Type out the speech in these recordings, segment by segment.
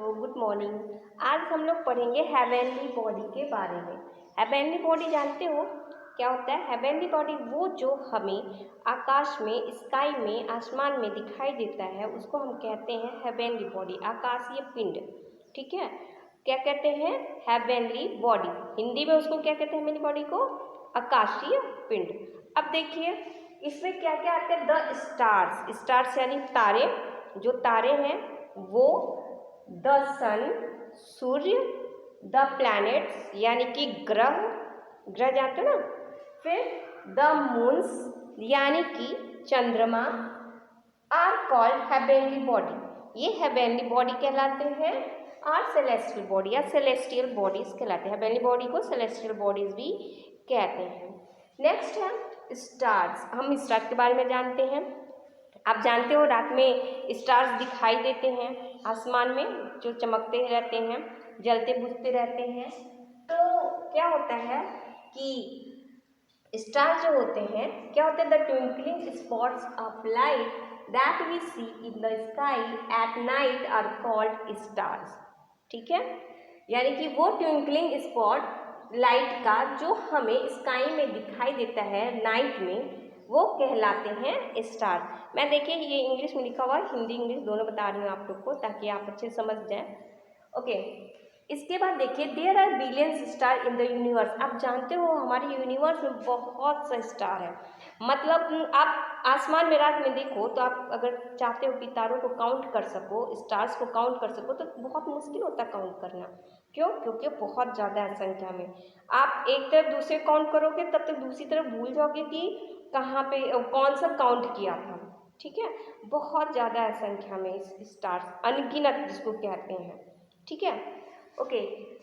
बच्चों, good morning. आज हम लोग पढ़ेंगे हेवनली बॉडी के बारे में। हेवनली बॉडी जानते हो क्या होता है? हेवनली बॉडी वो जो हमें आकाश में, स्काई में, आसमान में दिखाई देता है उसको हम कहते हैं हेवनली बॉडी, आकाशीय पिंड। ठीक है, क्या कहते हैं? Heavenly body. हिंदी में उसको क्या कहते हैं? हेवनली बॉडी को आकाशीय पिंड। अब देखिए इसमें क्या क्या आते हैं। द स्टार्स, स्टार्स यानी तारे, जो तारे हैं वो द सन, सूर्य, द प्लैनेट्स यानी कि ग्रह, ग्रह जानते हो ना। फिर द मून्स यानी कि चंद्रमा, आर कॉल्ड हेवनली बॉडी। ये हेवनली बॉडी कहलाते हैं। आर सेलेस्टियल बॉडी या सेलेस्टियल बॉडीज कहलाते हैं। हेवनली बॉडी को सेलेस्टियल बॉडीज भी कहते हैं। नेक्स्ट है स्टार्स। हम स्टार्स के बारे में जानते हैं। आप जानते हो रात में स्टार्स दिखाई देते हैं आसमान में, जो चमकते रहते हैं, जलते बुझते रहते हैं। तो क्या होता है कि स्टार्स जो होते हैं क्या होते हैं? The twinkling spots of light that we see in the sky at night are called stars. ठीक है, यानी कि वो ट्विंकलिंग स्पॉट लाइट का जो हमें स्काई में दिखाई देता है नाइट में, वो कहलाते हैं स्टार। मैं देखिए ये इंग्लिश में लिखा हुआ है, हिंदी इंग्लिश दोनों बता रही हूँ आप लोग को ताकि आप अच्छे समझ जाएं। ओके, इसके बाद देखिए there are billions star in the universe. आप जानते हो हमारे यूनिवर्स में बहुत सा स्टार है। मतलब आप आसमान में रात में देखो तो आप अगर चाहते हो कि तारों को काउंट कर सको, स्टार्स को काउंट कर सको, तो बहुत मुश्किल होता है काउंट करना। क्यों? क्योंकि बहुत ज़्यादा है संख्या में। आप एक तरफ दूसरे काउंट करोगे तब तक दूसरी तरफ भूल जाओगे कि कहाँ पे कौन सा काउंट किया था। ठीक है, बहुत ज़्यादा है संख्या में स्टार्स, अनगिनत जिसको कहते हैं। ठीक है, ओके।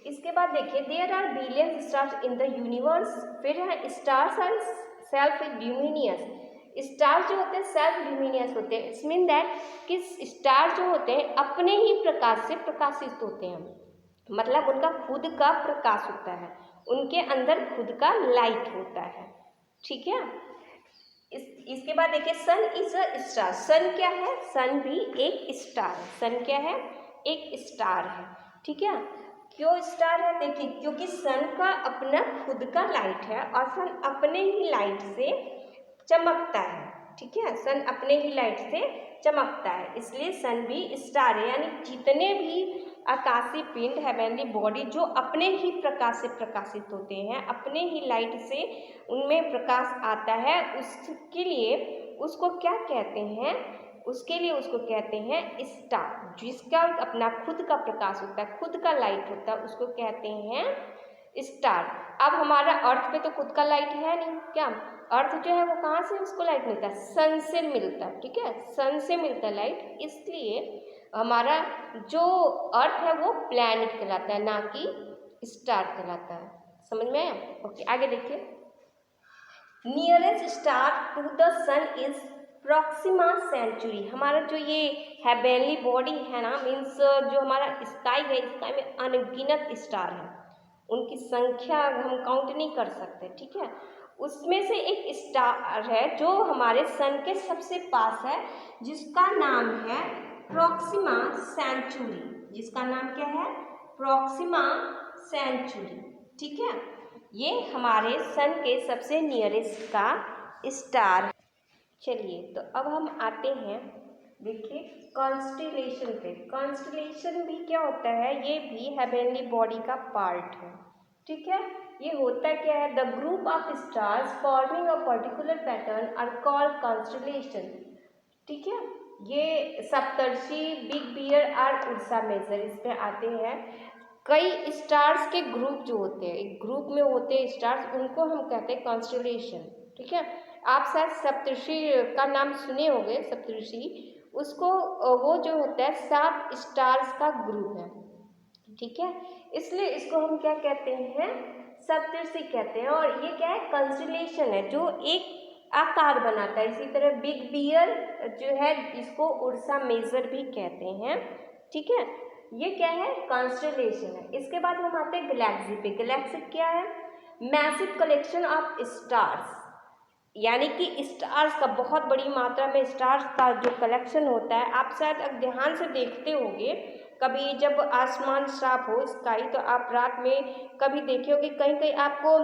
इसके बाद देखिए there are billions stars in the universe. फिर है stars are self luminous. Stars जो होते हैं सेल्फ ल्यूमिनियस होते हैं। इट्स मीन दैट कि स्टार जो होते हैं अपने ही प्रकाश से प्रकाशित होते हैं। मतलब उनका खुद का प्रकाश होता है, उनके अंदर खुद का लाइट होता है। ठीक है, इसके बाद देखिए सन इज अ स्टार। सन क्या है? सन भी एक स्टार है। सन क्या है? एक स्टार है। ठीक है, क्यों स्टार है? देखिए क्योंकि सन का अपना खुद का लाइट है और सन अपने ही लाइट से चमकता है। ठीक है, सन अपने ही लाइट से चमकता है, इसलिए सन भी स्टार है। यानी जितने भी आकाशीय पिंड हेवनली बॉडी जो अपने ही प्रकाश से प्रकाशित होते हैं, अपने ही लाइट से उनमें प्रकाश आता है, उसके लिए उसको क्या कहते हैं? उसके लिए उसको कहते हैं स्टार। जिसका अपना खुद का प्रकाश होता है, खुद का लाइट होता है, उसको कहते हैं स्टार। अब हमारा अर्थ पे तो खुद का लाइट है नहीं, क्या अर्थ जो है वो कहाँ से उसको लाइट मिलता है? सन से मिलता है। ठीक है, सन से मिलता है लाइट, इसलिए हमारा जो अर्थ है वो प्लैनेट कहलाता है, ना कि स्टार कहलाता है। समझ में आया? ओके, आगे देखिए। Nearest star to the sun is Proxima Centauri. हमारा जो ये हेवनली बॉडी है ना, मीन्स जो हमारा स्काई है, स्काई में अनगिनत स्टार है, उनकी संख्या हम काउंट नहीं कर सकते। ठीक है, उसमें से एक स्टार है जो हमारे सन के सबसे पास है, जिसका नाम है प्रॉक्सिमा सेंचुरी। जिसका नाम क्या है? Proxima Centauri. ठीक है, ये हमारे सन के सबसे नियरेस्ट का स्टार है। चलिए तो अब हम आते हैं, देखिए कॉन्स्टिलेशन पे। कॉन्स्टिलेशन भी क्या होता है? ये भी हेवनली बॉडी का पार्ट है। ठीक है, ये होता क्या है? The group of stars forming a particular pattern are called constellation. ठीक है, ये सप्तर्षि, बिग बियर और उर्सा मेजर इस पे आते हैं। कई स्टार्स के ग्रुप जो होते हैं, एक ग्रुप में होते हैं स्टार्स, उनको हम कहते हैं कॉन्स्टिलेशन। ठीक है, आप शायद सप्तर्षि का नाम सुने होंगे। सप्तर्षि उसको वो जो होता है 7 स्टार्स का ग्रुप है। ठीक है, इसलिए इसको हम क्या कहते हैं? सप्तर्षि कहते हैं। और ये क्या है? कंस्टिलेशन है जो एक आकार बनाता है। इसी तरह बिग बियर जो है इसको उर्सा मेजर भी कहते हैं। ठीक है, ये क्या है? कॉन्स्टेलेशन है। इसके बाद हम आते हैं गैलेक्सी पे। गैलेक्सी क्या है? मैसिव कलेक्शन ऑफ स्टार्स, यानी कि स्टार्स का बहुत बड़ी मात्रा में स्टार्स का जो कलेक्शन होता है। आप शायद ध्यान से देखते होंगे कभी जब आसमान साफ हो स्काई, तो आप रात में कभी देखे होगे कहीं कहीं आपको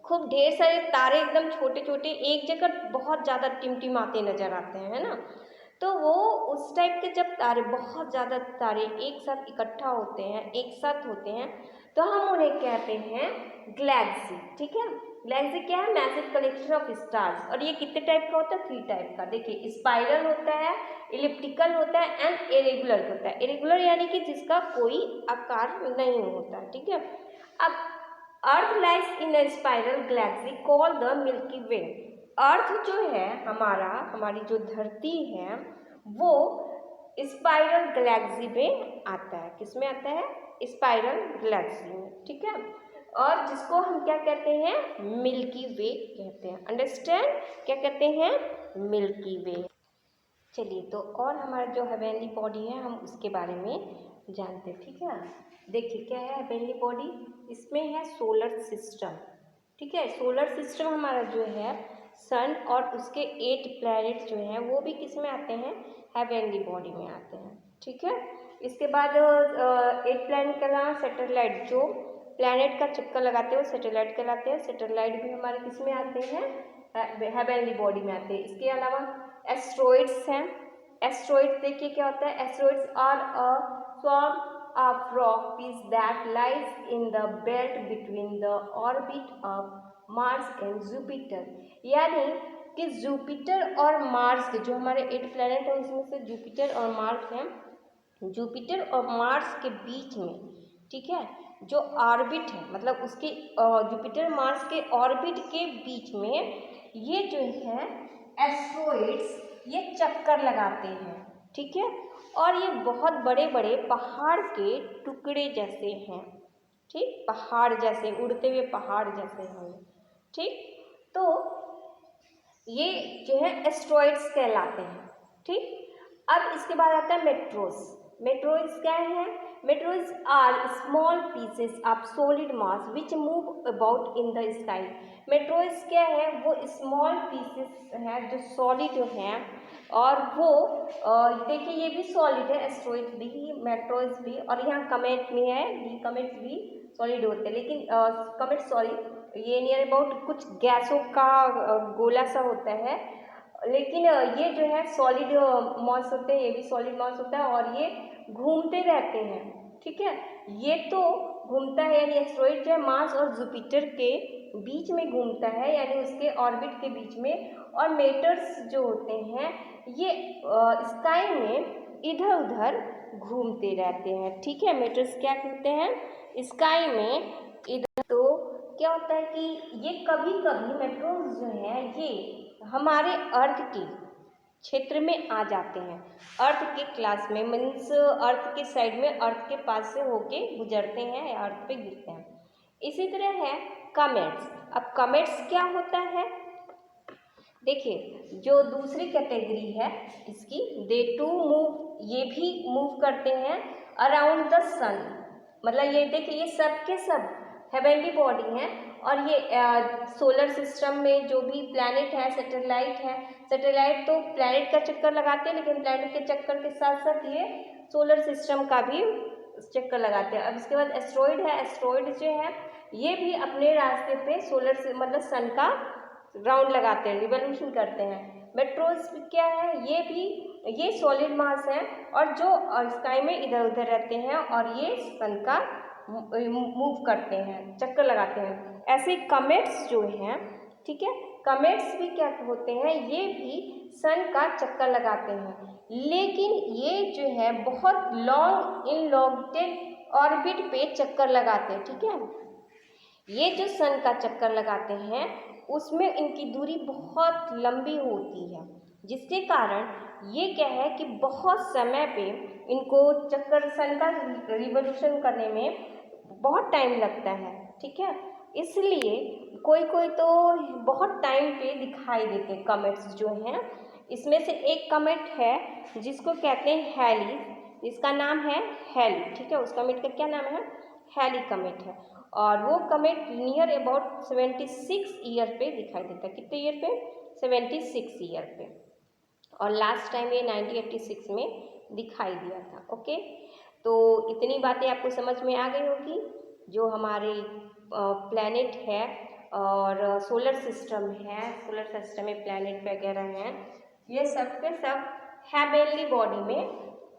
खूब ढेर सारे तारे एकदम छोटे छोटे एक जगह बहुत ज़्यादा टिमटिमाते नजर आते हैं, है ना। तो वो उस टाइप के जब तारे, बहुत ज़्यादा तारे एक साथ इकट्ठा होते हैं, एक साथ होते हैं, तो हम उन्हें कहते हैं गैलेक्सी। ठीक है, गैलेक्सी क्या है? Massive collection of stars. और ये कितने टाइप का होता है? 3 टाइप का। देखिए, स्पाइरल होता है, इलिप्टिकल होता है एंड इरेगुलर होता है। इरेगुलर यानी कि जिसका कोई आकार नहीं होता। ठीक है, अब Earth lies in a spiral galaxy called the Milky Way. Earth जो है हमारी जो धरती है वो स्पाइरल गैलेक्सी में आता है। किस में आता है? स्पाइरल गैलेक्सी में। ठीक है, और जिसको हम क्या कहते हैं? मिल्की वे कहते हैं। अंडरस्टैंड? क्या कहते हैं? मिल्की वे। चलिए, तो और हमारा जो हेवनली बॉडी है हम उसके बारे में जानते हैं। ठीक है, देखिए क्या है हेवनली बॉडी। इसमें है सोलर सिस्टम। ठीक है, सोलर सिस्टम हमारा जो है सन और उसके 8 प्लैनेट जो हैं वो भी किस में आते हैं? हेवनली बॉडी में आते हैं। ठीक है, इसके बाद 8 प्लैनेट का नाम सैटेलाइट, जो प्लैनेट का चक्कर लगाते हैं वो सैटेलाइट कहलाते हैं। सैटेलाइट भी हमारे किस में आते हैं? हेवनली बॉडी में आते हैं। इसके अलावा एस्ट्रॉइड्स हैं। एस्ट्रॉइड्स देखिए क्या होता है? Asteroids are a swarm of rock piece that lies in the belt between the orbit of Mars and Jupiter. यानी कि जुपिटर और मार्स के जो हमारे 8 प्लैनेट हैं उसमें से जुपिटर और मार्स हैं। जुपिटर और मार्स के बीच में, ठीक है, जो ऑर्बिट है, मतलब उसके जुपिटर मार्स के ऑर्बिट के बीच में ये जो है एस्ट्रॉइड्स ये चक्कर लगाते हैं। ठीक है, और ये बहुत बड़े बड़े पहाड़ के टुकड़े जैसे हैं। ठीक, पहाड़ जैसे, उड़ते हुए पहाड़ जैसे हैं। ठीक, तो ये जो है एस्ट्रॉइड्स कहलाते हैं। ठीक, अब इसके बाद आता है मेट्रोस। मेट्रोइड्स क्या है? Meteoroids are small pieces of solid mass which move about in the sky. Meteoroids क्या है? वो स्मॉल पीसेस हैं जो सॉलिड हैं, और वो देखिए ये भी सॉलिड है, एस्ट्रॉइड्स भी, मेट्रोइड्स भी, और यहाँ कमेट में है, डी कमेट्स भी सॉलिड होते हैं, लेकिन कमेट सॉरी ये नियर अबाउट कुछ गैसों का गोला सा होता है, लेकिन ये जो है सॉलिड मॉस होते हैं, ये भी सॉलिड मॉस होता है, और ये घूमते रहते हैं। ठीक है, ये तो घूमता है, यानी एस्ट्रॉइड जो है मार्स और जुपिटर के बीच में घूमता है, यानी उसके ऑर्बिट के बीच में, और मेटर्स जो होते हैं ये स्काई में इधर उधर घूमते रहते हैं। ठीक है, मेटर्स क्या कहते हैं? स्काई में इधर। तो क्या होता है कि ये कभी कभी मेट्रोस जो हैं ये हमारे अर्थ के क्षेत्र में आ जाते हैं, अर्थ के क्लास में, मीन्स अर्थ के साइड में, अर्थ के पास से होके गुजरते हैं या अर्थ पे गिरते हैं। इसी तरह है कमेट्स। अब कमेट्स क्या होता है? देखिए, जो दूसरी कैटेगरी है इसकी, दे टू मूव, ये भी मूव करते हैं अराउंड द सन। मतलब ये देखिए ये सब के सब हेवनली बॉडी हैं, और ये सोलर सिस्टम में जो भी प्लैनेट है, सैटेलाइट है, सैटेलाइट तो प्लैनेट का चक्कर लगाते हैं, लेकिन प्लैनेट के चक्कर के साथ साथ ये सोलर सिस्टम का भी चक्कर लगाते हैं। अब इसके बाद एस्ट्रॉइड है। एस्ट्रॉइड जो है ये भी अपने रास्ते पे सोलर से मतलब सन का राउंड लगाते हैं, रिवोल्यूशन करते हैं। मेट्रोस क्या है? ये भी, ये सॉलिड मास है, और जो स्काई में इधर उधर रहते हैं, और ये सन का मूव करते हैं, चक्कर लगाते हैं। ऐसे कमेट्स जो हैं, ठीक है, कमेट्स भी क्या होते हैं? ये भी सन का चक्कर लगाते हैं, लेकिन ये जो है बहुत लॉन्ग इनलॉन्गेटेड ऑर्बिट पे चक्कर लगाते हैं। ठीक है, ये जो सन का चक्कर लगाते हैं उसमें इनकी दूरी बहुत लंबी होती है, जिसके कारण ये क्या है कि बहुत समय पे इनको चक्कर, सन का रिवोल्यूशन करने में बहुत टाइम लगता है। ठीक है, इसलिए कोई कोई तो बहुत टाइम पे दिखाई देते हैं कमेट्स जो हैं। इसमें से एक कमेट है जिसको कहते हैं हैली, जिसका नाम है हैली। ठीक है, उस कमेट का क्या नाम है? हैली कमेट है, और वो कमेट नियर अबाउट 76 ईयर पे दिखाई देता है। कितने ईयर पे? 76 ईयर पे, और लास्ट टाइम ये 1986 में दिखाई दिया था। ओके, तो इतनी बातें आपको समझ में आ गई होगी जो हमारे प्लैनेट है और सोलर सिस्टम में प्लैनेट वगैरह हैं, ये सब के सब हेवनली बॉडी में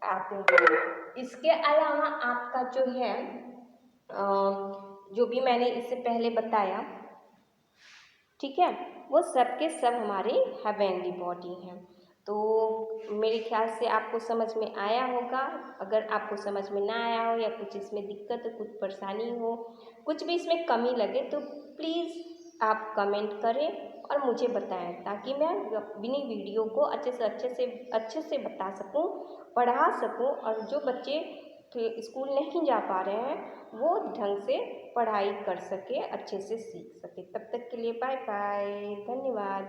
आते हैं। इसके अलावा आपका जो है जो भी मैंने इससे पहले बताया, ठीक है, वो सब के सब हमारे हेवनली बॉडी हैं। तो मेरे ख्याल से आपको समझ में आया होगा। अगर आपको समझ में ना आया हो या कुछ इसमें दिक्कत, कुछ परेशानी हो, कुछ भी इसमें कमी लगे तो प्लीज़ आप कमेंट करें और मुझे बताएं, ताकि मैं अपनी वीडियो को अच्छे से बता सकूं, पढ़ा सकूं, और जो बच्चे स्कूल नहीं जा पा रहे हैं वो ढंग से पढ़ाई कर सके, अच्छे से सीख सके। तब तक के लिए बाय बाय, धन्यवाद।